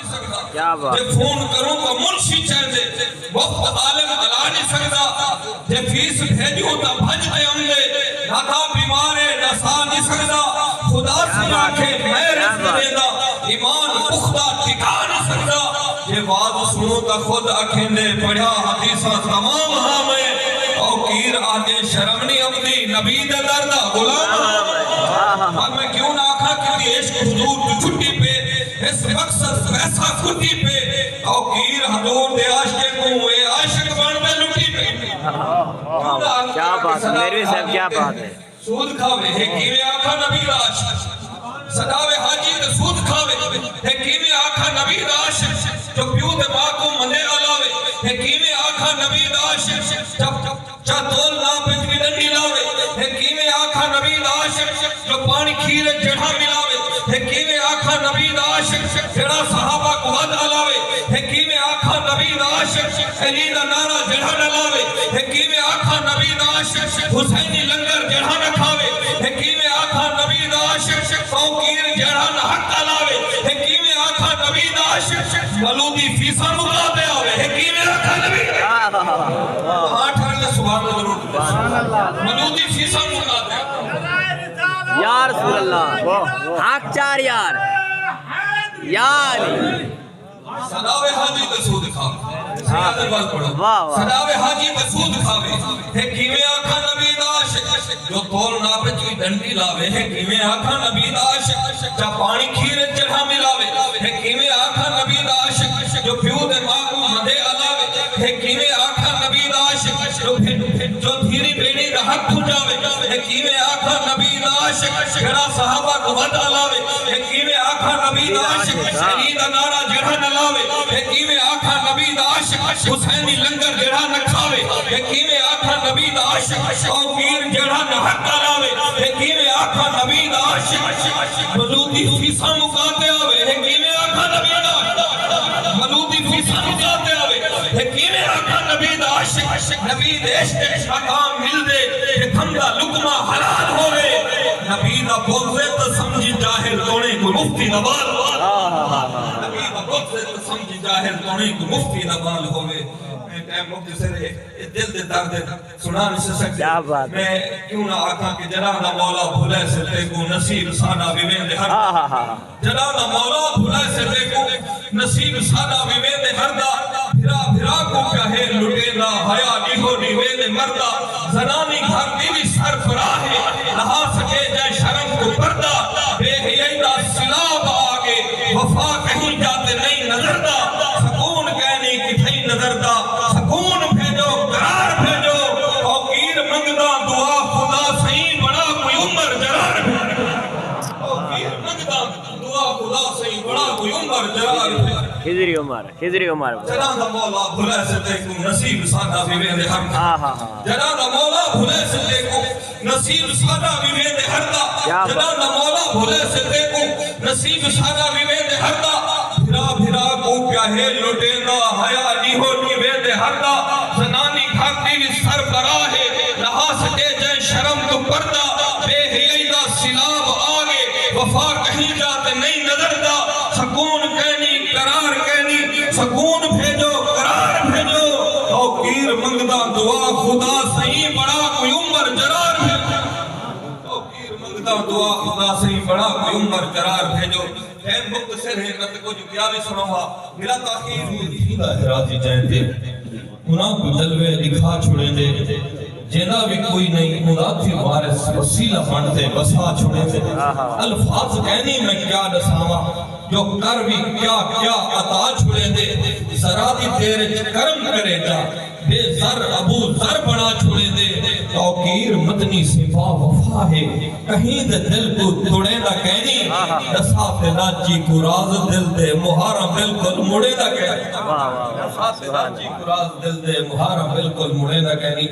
نہیں سکتا کیا بات جے فون کروں تو منشی چاہ دے وقت عالم علا نہیں سکتا جے فیس بھیجوں تو بھج دے عملے نہ تھا بیمارے نہ سا نہیں سکتا خدا سے آنکھیں میں رزق دے دا ایمان پختہ ٹکا نہیں سکتا یہ واضح سنوں تا خود آنکھیں دے پڑھا حدیثہ تمام ہمیں توقیر آدھے شرم نہیں اپنی نبی دے دردہ غلام اب میں کیوں نہ آکھا کہ عشق حضور کی چھٹی پہ اس مقصد ایسا کھٹی پہ توقیر حضور دے عاشق کو اے عاشق بن پہ لٹی پہ کیا بات ہے میروی صاحب کیا بات ہے سود کھاوے ہے کیویں آکھا نبی دا عاشق صداوے حاجی تے سود کھاوے ہے کیویں آکھا نبی دا عاشق جو پیو تے ماں کو مندے علاوے ہے کیویں آکھا نبی دا عاشق چا تول نا پچھلی ڈنڈی لاوے ہے کیویں آکھا نبی دا عاشق جو پانی کھیرے جڑھا ملاوے ہے کیویں آکھا نبی دا عاشق جڑا صحابہ کو ود علاوے ہے کیویں آکھا نبی دا عاشق علی دا نعرہ جڑھا ڈلاوے ہے کیویں آکھا نبی دا عاشق حسینی لنگر جڑھا نہ کھاوے ہے کیویں آکھا نبی دا عاشق توقیر جڑھا نہ حق علاوے ہے کیویں آکھا نبی دا عاشق ملودی فیسا مقابے آوے ہے کیویں آکھا نبی آٹھ آنے سبحان اللہ ملودی فیسا مقابے یا رسول اللہ حق چار یار یا علی صداوے حاجی تے سود کھاوے سیادت بات پڑھو صداوے حاجی تے سود کھاوے ہے کیویں آکھا نبی دا عاشق جو تول نا پہ چوئی ڈنڈی لاوے ہے کیویں آکھا نبی دا عاشق جا پانی کھیرے چڑھا ملاوے ہے کیویں آکھا نبی دا عاشق جو پیو دے ماں کو مدے علاوے ہے کیویں آکھا نبی دا عاشق جو دھیری بیڑی دا حق کھجاوے ہے کیویں آکھا نبی دا عاشق جڑا صحابہ کو ود علاوے ہے کیویں آکھا نبی دا عاشق علی دا نعرہ جڑھا نہ لاوے ہے کیویں آکھا نبی دا عاشق حسینی لنگر جڑھا نہ کھاوے ہے کیویں آکھا نبی دا عاشق توقیر جڑھا نہ حق علاوے ہے کیویں آکھا نبی دا عاشق ملودی فیسا مقاتے آوے ہے کیویں آکھا نبی دا ملودی فیسا مقاتے آوے ہے کیویں آکھا نبی دا عاشق نبی دے عشق مقام مل دے کہ تھمدا لقمہ حلال ہوئے نبی دا بغض تو سمجھی جاہل تونے کو مفتی نبال نبی دا بغض تو سمجھی جاہل تونے کو مفتی نبال ہوئے مفتی سے دل دے درد سنا نہیں سکتے میں کیوں نہ آکھا کہ جناب مولا بھولے سے تے کو نصیب سادہ بیوین دے ہر جناب مولا بھولے سے تے کو نصیب سادہ بیوین دے ہر دا بھرا بھرا کو کہے لٹے دا حیا نیہو نیوے دے مردہ زنانی گھر دیوی سرفراہ ہے نہا سکے جائے شرم کو پردہ بے حیائی دا سلاب آگے وفا کہیں جاتے نہیں نظر دا سکون کہنے کی تھئی نظر دا سکون بھیجو قرار بھیجو توقیر منگدہ دعا خدا سہی بڑا کوئی عمر جرار توقیر منگدہ دعا خدا سہی بڑا کوئی عمر جرار خضری عمر جناب مولا بھلے سے دیکھو نصیب سادہ بیوے دے ہر دا جناب مولا بھلے سے دیکھو نصیب سادہ بیوے دے ہر دا جناب مولا بھلے سے دیکھو نصیب سادہ بیوے دے ہر دا بھرا بھرا کو کہے لٹے دا حیا نیہو نیوے دے ہر دا زنانی گھاتی بھی سر براہ ہے نہا سکے جائے شرم تو پردہ بے حیائی دا سلاب آگے وفا کہیں جاتے نہیں نظر دا سکون کہنی قرار کہنی سکون بھیجو قرار بھیجو توقیر منگدہ دعا خدا سہی بڑا کوئی عمر جرار بھیجو توقیر منگدہ دعا خدا سہی بڑا کوئی عمر جرار بھیجو ایم مقتصر ہے نت کو جو پیاری سنوہا میرا تاخیر ہوئی تھیدہ ہے راضی جائیں دے انہاں کو جلوے دکھا چھوڑے دے جینا بھی کوئی نہیں انہاں تھی وارث وسیلہ مانتے بسا چھوڑے دے الفاظ کہنی میں کیا دساوا جو کر بھی کیا کیا عطا چھوڑے دے ذرا دی تیرے کرم کرے جا بے ذر ابو ذر بڑا چھوڑے دے توقیر مدنی صفا وفا ہے کہیں دے دل کو توڑے نہ کہنی دسات ناچی کو راز دل دے محارم بالکل مڑے نہ کہنی دسات ناچی کو راز دل دے محارم بالکل مڑے نہ کہنی